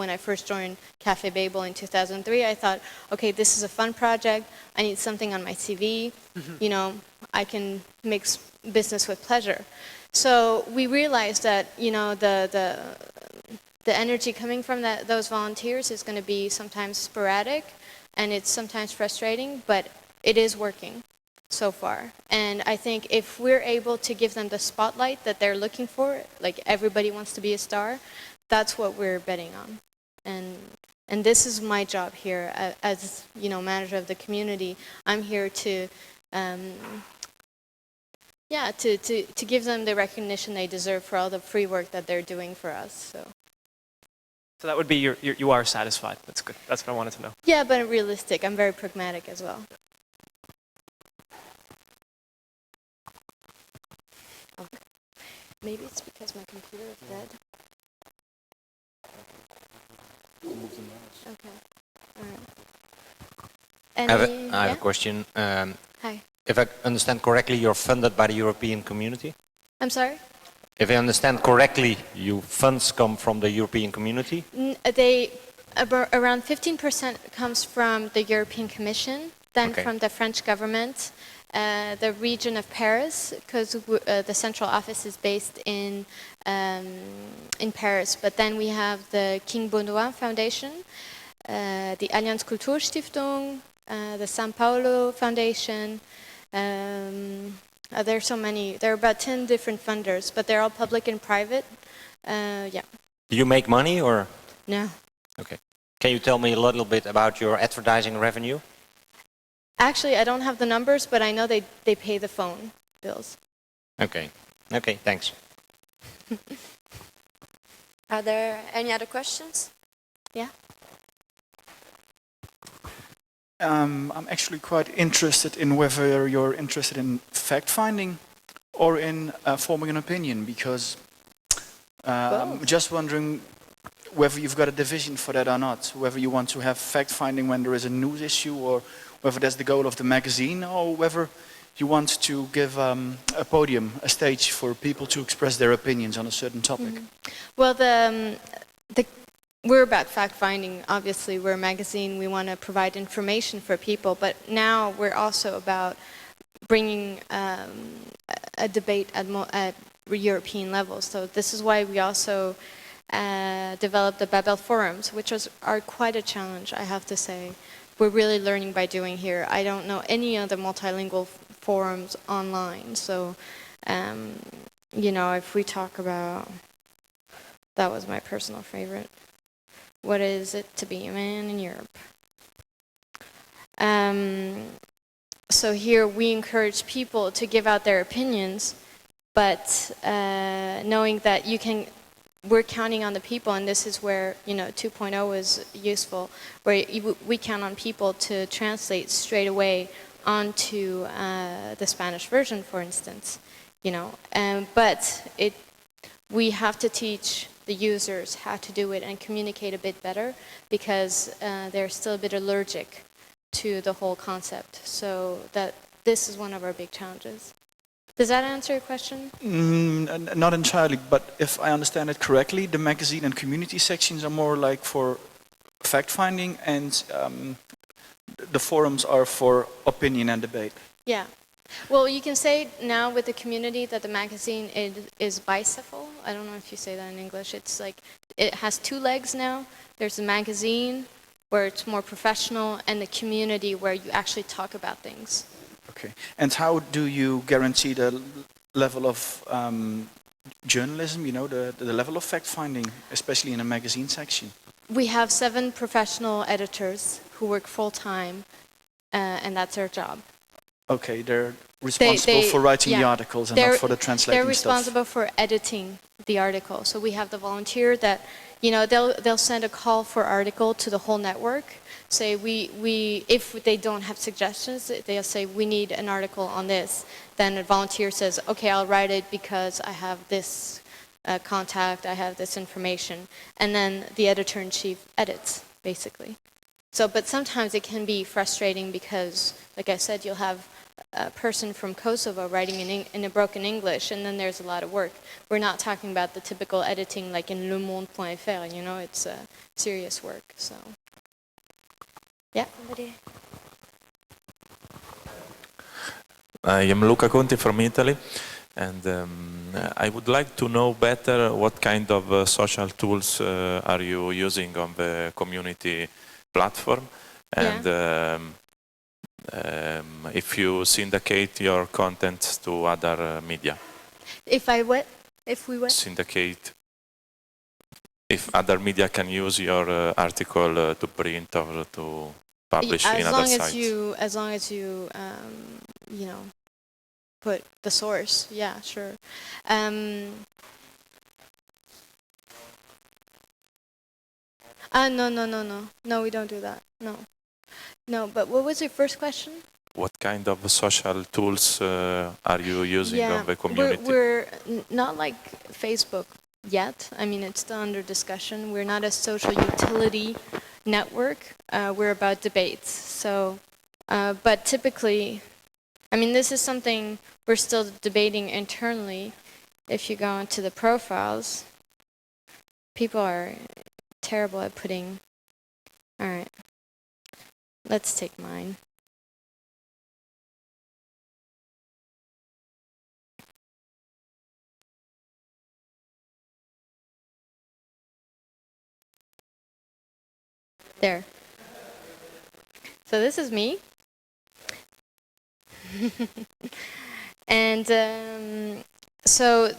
When I first joined Cafe Babel in 2003, I thought, okay, this is a fun project. I need something on my CV. You know, I can mix business with pleasure. So we realized that, you know, the energy coming from those volunteers is going to be sometimes sporadic, and it's sometimes frustrating, but it is working so far. And I think if we're able to give them the spotlight that they're looking for, like everybody wants to be a star, that's what we're betting on. And this is my job here as, you know, manager of the community. I'm here to to give them the recognition they deserve for all the free work that they're doing for us. So that would be you are satisfied. That's good. That's what I wanted to know. Yeah, but realistic. I'm very pragmatic as well. Okay. Maybe it's because my computer is dead. Okay. All right. I have a question. Hi. If I understand correctly, you're funded by the European community? I'm sorry? If I understand correctly, your funds come from the European community? Around 15% comes from the European Commission, then from the French government, the region of Paris, because the central office is based in Paris. But then we have the King Baudouin Foundation, the Allianz Kulturstiftung, the São Paulo Foundation. There are so many. There are about 10 different funders, but they're all public and private. Yeah. Do you make money or? No. Okay. Can you tell me a little bit about your advertising revenue? Actually, I don't have the numbers, but I know they pay the phone bills. Okay. Okay, thanks. Are there any other questions? Yeah. I'm actually quite interested in whether you're interested in fact-finding or in forming an opinion, because I'm just wondering whether you've got a division for that or not, whether you want to have fact-finding when there is a news issue, or whether that's the goal of the magazine, or whether you want to give a podium, a stage for people to express their opinions on a certain topic. Well, we're about fact-finding. Obviously, we're a magazine. We want to provide information for people. But now we're also about bringing a debate at European level. So this is why we also developed the Babel forums, which are quite a challenge, I have to say. We're really learning by doing here. I don't know any other multilingual forums online. So, you know, if we talk about, that was my personal favorite. What is it to be a man in Europe? So here we encourage people to give out their opinions, but knowing that we're counting on the people, and this is where, you know, 2.0 is useful, where we count on people to translate straight away onto the Spanish version, for instance, you know. But we have to teach the users how to do it and communicate a bit better, because they're still a bit allergic to the whole concept. So this is one of our big challenges. Does that answer your question? Not entirely, but if I understand it correctly, the magazine and community sections are more like for fact-finding, and the forums are for opinion and debate. Yeah. Well, you can say now with the community that the magazine is bicephal. I don't know if you say that in English. It's like, it has two legs now. There's the magazine, where it's more professional, and the community, where you actually talk about things. Okay. And how do you guarantee the level of journalism, you know, the level of fact-finding, especially in a magazine section? We have 7 professional editors who work full-time, and that's their job. Okay, they're responsible for writing the articles and not for the translating They're responsible stuff. for editing the article. So we have the volunteer that, you know, they'll send a call for article to the whole network. Say if they don't have suggestions, they'll say we need an article on this. Then a volunteer says, okay, I'll write it because I have this contact, I have this information, and then the editor-in-chief edits, basically. So, but sometimes it can be frustrating because, like I said, you'll have a person from Kosovo writing in a broken English, and then there's a lot of work. We're not talking about the typical editing like in lemonde.fr, you know, it's serious work, so. Yeah. Somebody? I am Luca Conti from Italy, and I would like to know better what kind of social tools are you using on the community platform, and if you syndicate your content to other media. If I what? If we what? Syndicate. If other media can use your article to print or to publish in other sites. As long as you, you know, put the source, yeah, sure. No, we don't do that. No. But what was your first question? What kind of social tools are you using on the community? We're not like Facebook yet. I mean, it's still under discussion. We're not a social utility network. We're about debates. So, but typically, I mean, this is something we're still debating internally. If you go into the profiles, people are terrible at putting. All right, let's take mine. There. So this is me. And so